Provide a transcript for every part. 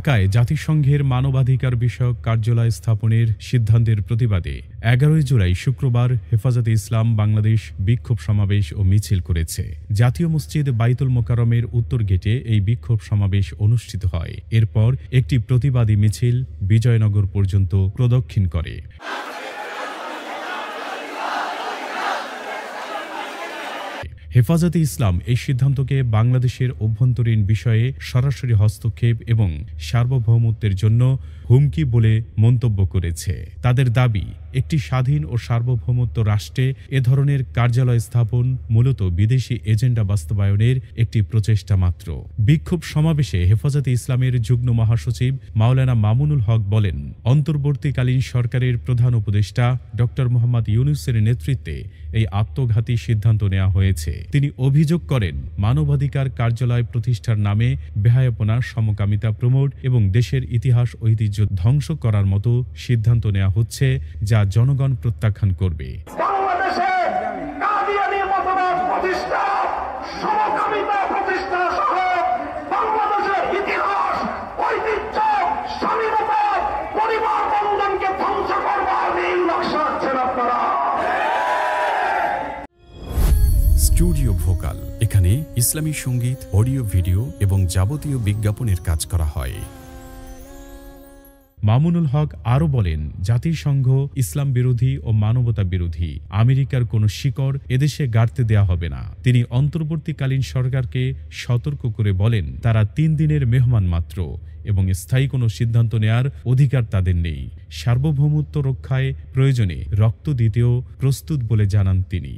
ঢাকায় জাতিসংঘের মানবাধিকার বিষয়ক কার্যালয় স্থাপনের সিদ্ধান্তের প্রতিবাদে 11 জুলাই শুক্রবার হেফাজতে ইসলাম বাংলাদেশ বিক্ষোভ সমাবেশ ও মিছিল করেছে। জাতীয় মসজিদ বাইতুল মোকাররমের উত্তর গেটে এই বিক্ষোভ সমাবেশ অনুষ্ঠিত হয়। এরপর একটি প্রতিবাদী মিছিল বিজয়নগর পর্যন্ত প্রদক্ষিণ করে। হেফাজতে ইসলাম এই সিদ্ধান্তকে বাংলাদেশের অভ্যন্তরীণ বিষয়ে সরাসরি হস্তক্ষেপ এবং সার্বভৌমত্বের জন্য হুমকি বলে মন্তব্য করেছে। তাদের দাবি, একটি স্বাধীন ও সার্বভৌমত্ব রাষ্ট্রে এ ধরনের কার্যালয় স্থাপন মূলত বিদেশি এজেন্ডা বাস্তবায়নের একটি প্রচেষ্টা মাত্র। বিক্ষোভ সমাবেশে হেফাজতে ইসলামের যুগ্ম মহাসচিব মাওলানা মামুনুল হক বলেন, অন্তর্বর্তীকালীন সরকারের প্রধান উপদেষ্টা ড. মোহাম্মদ ইউনূসের নেতৃত্বে এই আত্মঘাতী সিদ্ধান্ত নেওয়া হয়েছে। তিনি অভিযোগ করেন, মানবাধিকার কার্যালয় প্রতিষ্ঠার নামে বেহায়াপনা, সমকামিতা প্রমোট এবং দেশের ইতিহাস ঐতিহ্য ধ্বংস করার মতো সিদ্ধান্ত নেওয়া হচ্ছে, যা জনগণ প্রত্যাখ্যান করবে। স্টুডিও ভোকাল, এখানে ইসলামী সঙ্গীত, অডিও, ভিডিও এবং যাবতীয় বিজ্ঞাপনের কাজ করা হয়। মামুনুল হক আরও বলেন, জাতিসংঘ ইসলাম বিরোধী ও মানবতা বিরোধী। আমেরিকার কোনো শিকড় এদেশে গাড়তে দেয়া হবে না। তিনি অন্তর্বর্তীকালীন সরকারকে সতর্ক করে বলেন, তারা 3 দিনের মেহমান মাত্র এবং স্থায়ী কোনো সিদ্ধান্ত নেয়ার অধিকার তাদের নেই। সার্বভৌমত্ব রক্ষায় প্রয়োজনে রক্ত দিতেও প্রস্তুত বলে জানান তিনি।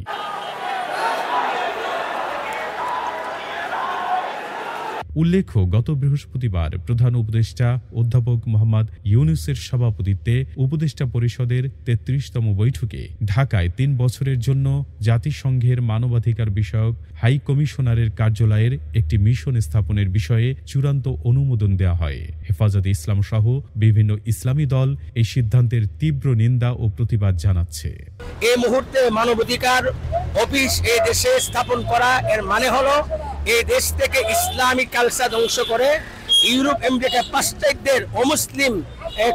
উল্লেখ্য, গত বৃহস্পতিবার প্রধান উপদেষ্টা অধ্যাপক মোহাম্মদ ইউনূসের সভাপতিত্বে উপদেষ্টা পরিষদের 33তম বৈঠকে ঢাকায় 3 বছরের জন্য জাতিসংঘের মানবাধিকার বিষয়ক হাই কমিশনারের কার্যালয়ের একটি মিশন স্থাপনের বিষয়ে চূড়ান্ত অনুমোদন দেওয়া হয়। হেফাজতে ইসলাম সহ বিভিন্ন ইসলামী দল এই সিদ্ধান্তের তীব্র নিন্দা ও প্রতিবাদ জানাচ্ছে। এই মুহূর্তে মানবাধিকার অফিস এই দেশে স্থাপন করা এর মানে হলো এই দেশ থেকে ইসলামিক কালচার ধ্বংস করে ইউরোপ, আমেরিকা, পাশ্চাত্যদের অমুসলিম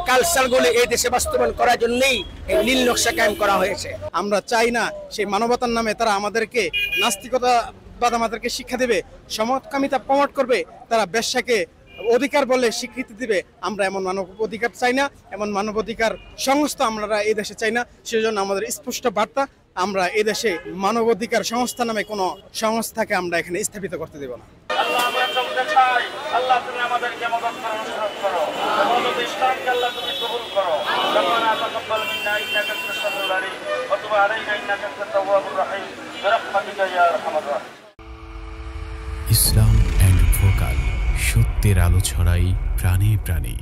কালচারগুলি এই দেশে বাস্তবায়ন করার জন্যই এই নীল নকশা কায়েম করা হয়েছে। আমরা চাই না সেই মানবতার নামে তারা আমাদেরকে নাস্তিকতাবাদ আমাদেরকে শিক্ষা দেবে, সমকামিতা প্রমোট করবে, তারা বেশ্যাকে অধিকার বলে স্বীকৃতি দিবে। আমরা এমন মানব অধিকার চাই না, এমন মানবাধিকার সংস্থা আমরা এই দেশে চাই না। সেজন্য আমাদের স্পষ্ট বার্তা, আমরা এই দেশে মানবাধিকার সংস্থা নামে কোনো সংস্থাকে আমরা এখানে স্থাপিত করতে দেব না। আল্লাহ, আমরা চলতে চাই। আল্লাহ, তুমি আমাদেরকে মদদ করো, অনুসরণ করো। আমাদের ইসলামকে আল্লাহ তুমি কবুল করো। রব্বানা তাকাব্বাল মিন্না ইন্নাকা আনতাস সামিউল আলিম ওয়া তুব আলাইনা ইন্নাকা আনতাত তাওয়াবুর রাহিম বিরহমাতিকা ইয়া আরহামার রাহিম। ইসলাম এন্ড ভোকাল, সত্যের আলো ছড়াই প্রাণে প্রাণে।